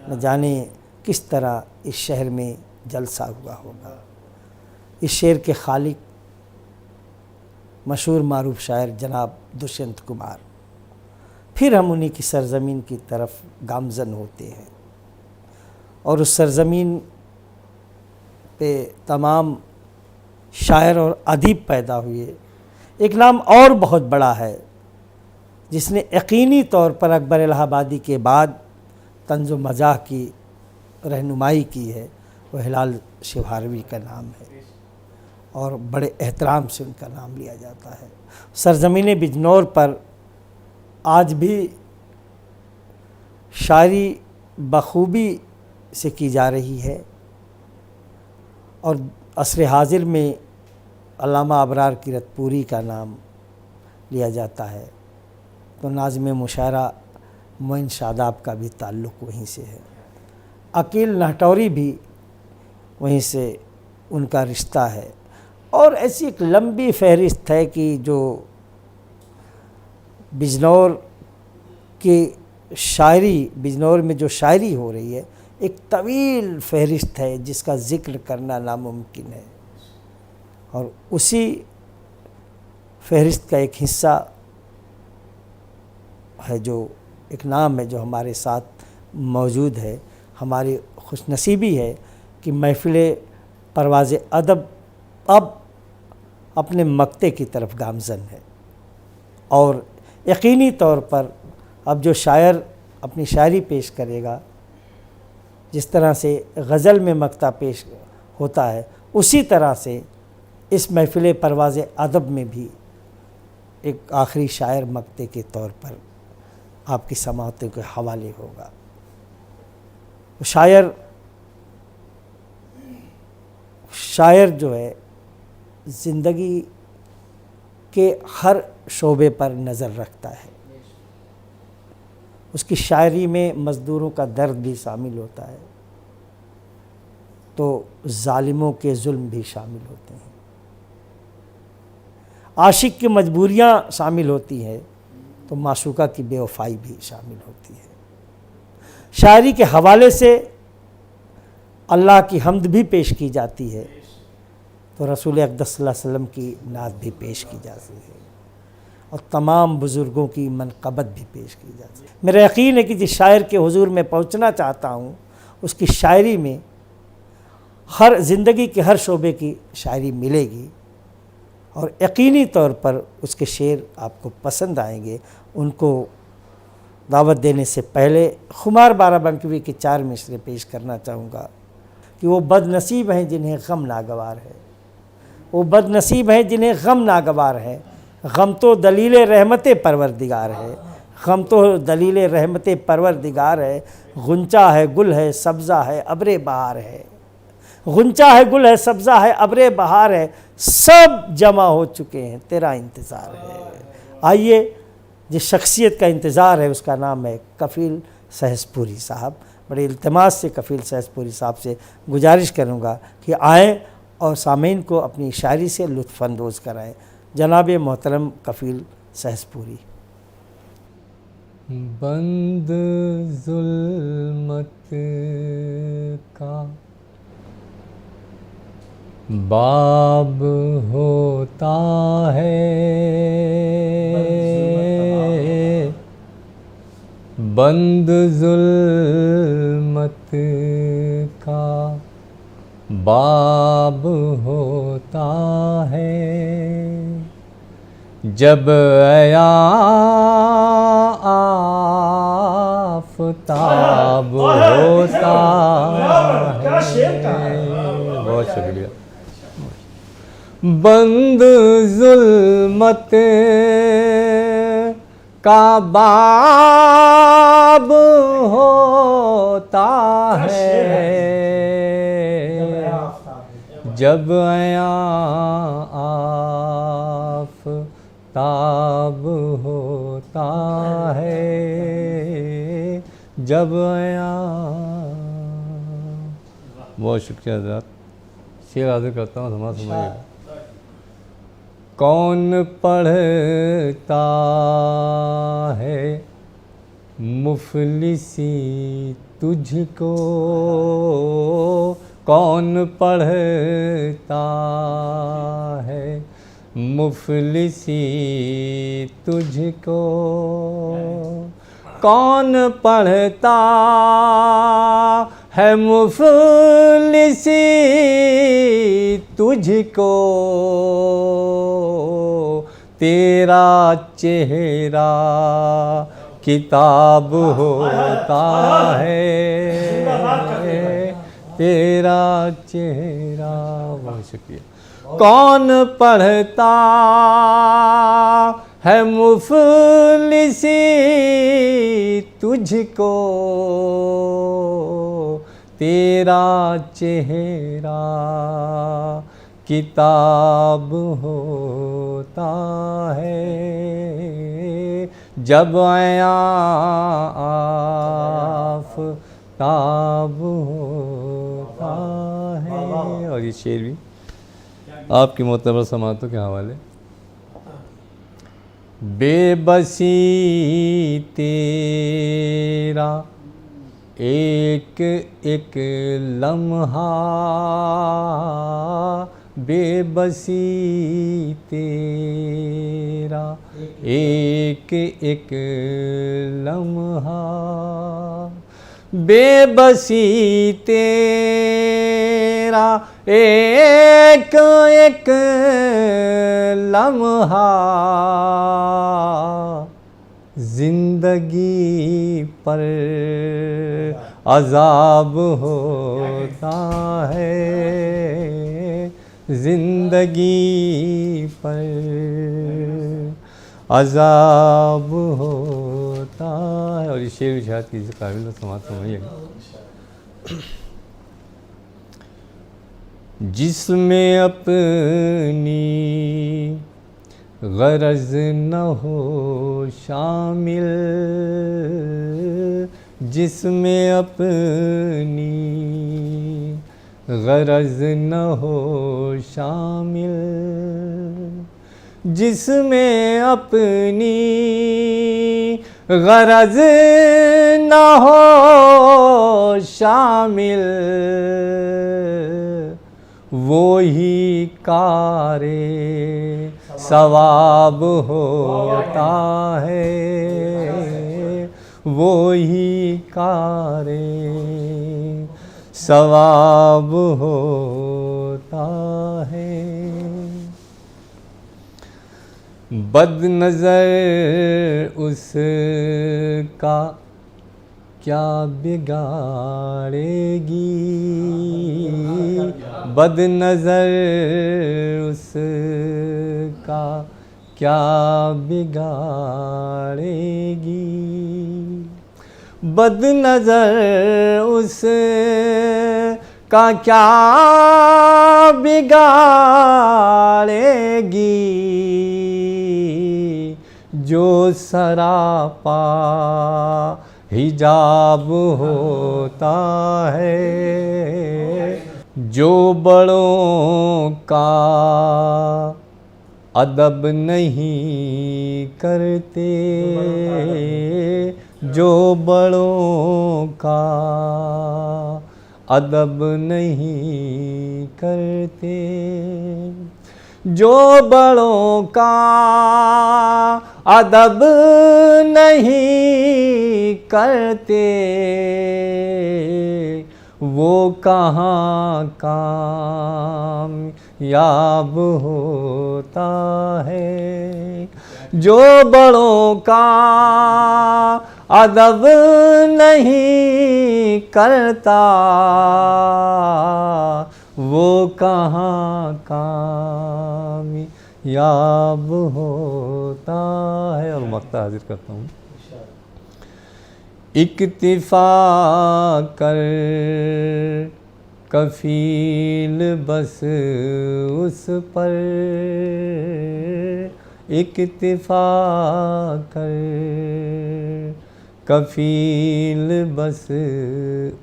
न जाने किस तरह इस शहर में जलसा हुआ होगा। इस शेर के खालिक मशहूर मारूफ शायर जनाब दुष्यंत कुमार। फिर हम उन्हीं की सरज़मीन की तरफ गामज़न होते हैं और उस सरज़मीन पे तमाम शायर और अदीब पैदा हुए। एक नाम और बहुत बड़ा है जिसने यकीनी तौर पर अकबर इलाहाबादी के बाद तंज़ व मज़ाह की रहनुमाई की है, वो हिलाल शिवहारवी का नाम है और बड़े एहतराम से उनका नाम लिया जाता है। सरज़मीन बिजनौर पर आज भी शायरी बखूबी से की जा रही है और असर हाजिर में अल्लामा अबरार किरतपुरी का नाम लिया जाता है, तो नाज़िम मुशायरा मोइन शादाब का भी ताल्लुक़ वहीं से है। अकील नाहटौरी भी वहीं से उनका रिश्ता है और ऐसी एक लंबी फहरिस्त है कि जो बिजनौर की शायरी, बिजनौर में जो शायरी हो रही है, एक तवील फहरिस्त है जिसका ज़िक्र करना नामुमकिन है। और उसी फहरिस्त का एक हिस्सा है, जो एक नाम है जो हमारे साथ मौजूद है। हमारी खुशनसीबी है कि महफ़िल परवाज़ अदब अब अपने मक्ते की तरफ गामज़न है और यकीनी तौर पर अब जो शायर अपनी शायरी पेश करेगा, जिस तरह से गज़ल में मक्ता पेश होता है, उसी तरह से इस महफ़िल परवाज़ अदब में भी एक आखिरी शायर मक्ते के तौर पर आपकी समाअतों के हवाले होगा। शायर जो है ज़िंदगी के हर शोबे पर नज़र रखता है। उसकी शायरी में मज़दूरों का दर्द भी शामिल होता है, तो ज़ालिमों के जुल्म भी शामिल होते हैं। आशिक की मजबूरियाँ शामिल होती हैं, तो माशूका की बेवफाई भी शामिल होती है। शायरी के हवाले से अल्लाह की हम्द भी पेश की जाती है, तो रसूल अक़दस सल्लल्लाहु अलैहि वसल्लम की नात भी पेश की जाती है और तमाम बुज़ुर्गों की मनक़बत भी पेश की जाती है। मेरा यकीन है कि जिस शायर के हुजूर में पहुंचना चाहता हूं, उसकी शायरी में हर ज़िंदगी के हर शोबे की शायरी मिलेगी और यकीनी तौर पर उसके शेर आपको पसंद आएंगे। उनको दावत देने से पहले खुमार बाराबंकवी के 4 मिसरे पेश करना चाहूँगा कि वो बदनसीब हैं जिन्हें गम नागवार है, वो बदनसीब हैं जिन्हें गम नागवार है। गम तो दलील रहमत परवरदिगार है, गम तो दलील रहमत परवरदिगार है। गुंचा है, गुल है, सब्ज़ा है, अब्रे बहार है। गुंचा है, गुल है, सब्ज़ा है, अब्रे बहार है। सब जमा हो चुके हैं, तेरा इंतज़ार है। आइए, जिस शख्सियत का इंतज़ार है उसका नाम है कफ़ील सहसपुरी साहब। बड़े इल्तिमास से कफ़ील सहसपुरी साहब से गुजारिश करूँगा कि आएँ और सामीन को अपनी शायरी से लुत्फ़ अंदोज़ कराएँ। जनाब मोहतरम कफ़ील सहसपुरी। बंद ज़ुल्मत का बाब होता है, बंद ज़ुल्मत का बाब होता है। जब आफ़ताब होता है। बहुत शुक्रिया। बंद ज़ुल्मत का बाब होता है, जब आया आफ़ताब होता है, जब आया। बहुत शुक्रिया हज़रात। शेर हाजिर करता हूँ, समाज समझिएगा। कौन पढ़ता है मुफलिसी तुझको, कौन पढ़ता है मुफलिसी तुझको, कौन पढ़ता है मुफलिसी तुझको, तेरा चेहरा किताब होता है, तेरा चेहरा। बहुत शुक्रिया। कौन पढ़ता है मुफलिसी तुझको, तेरा चेहरा किताब होता है, जब आया आफ़ताब होता है। और ये शेर भी आपकी मोतबर समातों के हवाले। बेबसी तेरा एक एक लम्हा, बेबसी तेरा एक एक लम्हा, बेबसी तेरा एक एक लम्हा, जिंदगी पर अज़ाब होता है, जिंदगी पर अज़ाब होता है। और ये शेर भी शायद किसी काबिल समाज समझिएगा। जिसमें अपनी गरज न हो शामिल, जिसमें अपनी गरज न हो शामिल, जिसमें अपनी गरज न हो शामिल, वो ही कारे सवाब होता है, वो ही कारे सवाब होता है। बदनज़र उसका क्या बिगाड़ेगी, बदनज़र उसका क्या बिगाड़ेगी, बदनज़र उसका क्या बिगाड़ेगी, जो सरापा हिजाब होता है, जो बड़ों का अदब नहीं करते, जो बड़ों का अदब नहीं करते, जो बड़ों का अदब नहीं करते, वो कहाँ कामयाब होता है, जो बड़ों का अदब नहीं करता, वो कहाँ कामयाब होता है। और मक्ता हाजिर करता हूँ। इक्तिफा कर कफील बस उस पर इक्तिफा कर, कफील बस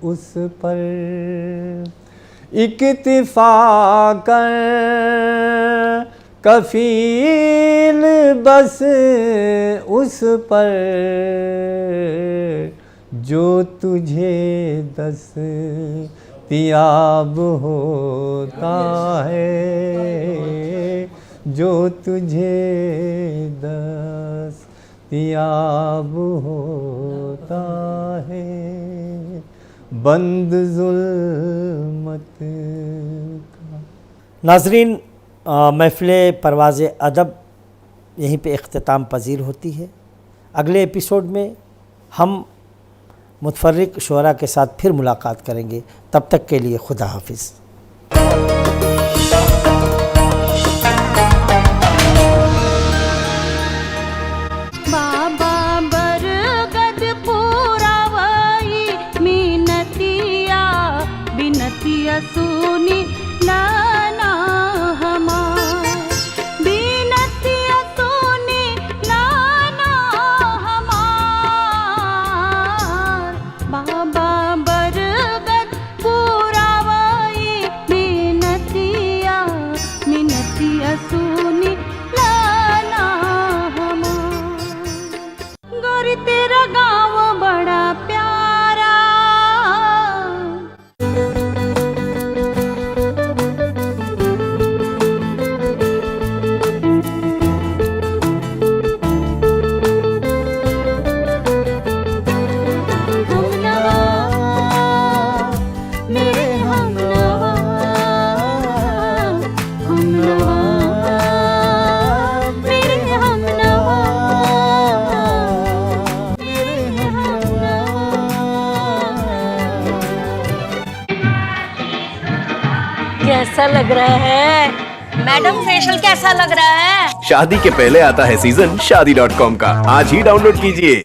उस पर इक्तिफा कर, कफील बस उस पर जो तुझे दस्तयाब होता है, जो तुझे दस्तयाब होता है, बंद जुल्मत का। नाज़रीन, महफ़िल परवाज़ अदब यहीं पे इख्तिताम पजीर होती है। अगले एपिसोड में हम मुतफ़र्रिक़ शुअरा के साथ फिर मुलाकात करेंगे। तब तक के लिए खुदा हाफिज़। बाबा बरगद पुरावई मिनतिया बिनतिया सुनी लाना हमार, बिनतिया सुनी लाना हमार। बाबा बरगद पुरावई मिनतिया मिनतिया सुनी लाना हमार। गोरी तेरा गाँव बड़ा प्यारा, हमनवा मेरे हमनवा, हमनवा मेरे हमनवा, मेरे हमनवा। कैसा लग रहा है मैडम? फेशियल कैसा लग रहा है? शादी के पहले आता है सीजन शादी.com का, आज ही डाउनलोड कीजिए।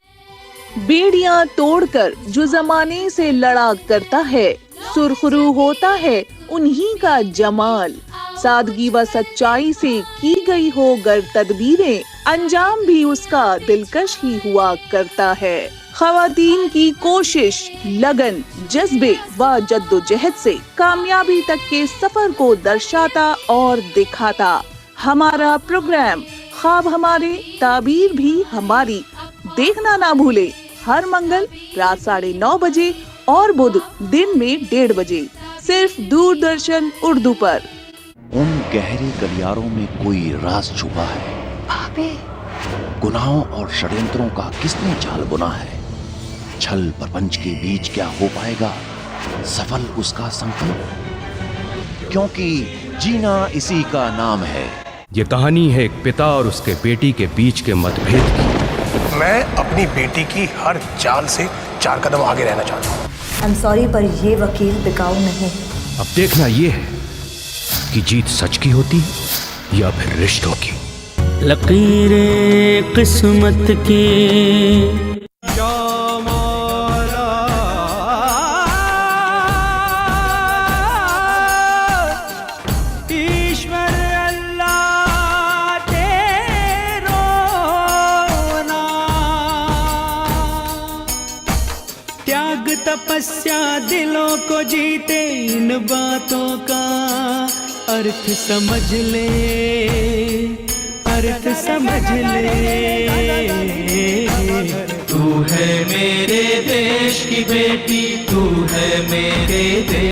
बेड़ियां तोड़कर जो जमाने से लड़ा करता है, सुरखरू होता है उन्हीं का जमाल। सादगी व सच्चाई से की गई हो गर तदबीरें, अंजाम भी उसका दिलकश ही हुआ करता है। खवातीन की कोशिश, लगन, जज्बे व जद्दोजहद से कामयाबी तक के सफर को दर्शाता और दिखाता हमारा प्रोग्राम ख्वाब हमारे ताबीर भी हमारी देखना ना भूले। हर मंगल रात 9:30 बजे और बुध दिन में 1:30 बजे सिर्फ दूरदर्शन उर्दू पर। उन गहरे गलियारों में कोई राज छुपा है। भाभी, गुनाहों और षड्यंत्रों का किसने जाल बुना है? छल प्रपंच के बीच क्या हो पाएगा सफल उसका संकल्प? क्योंकि जीना इसी का नाम है। ये कहानी है एक पिता और उसके बेटी के बीच के मतभेद की। मैं अपनी बेटी की हर चाल से 4 कदम आगे रहना चाहता हूँ। आई एम सॉरी पर ये वकील बिकाऊ नहीं। अब देखना ये है कि जीत सच की होती या फिर रिश्तों की। लकीरें किस्मत की तपस्या दिलों को जीते, इन बातों का अर्थ समझ ले, अर्थ समझ ले। तू है मेरे देश की बेटी, तू है मेरे देश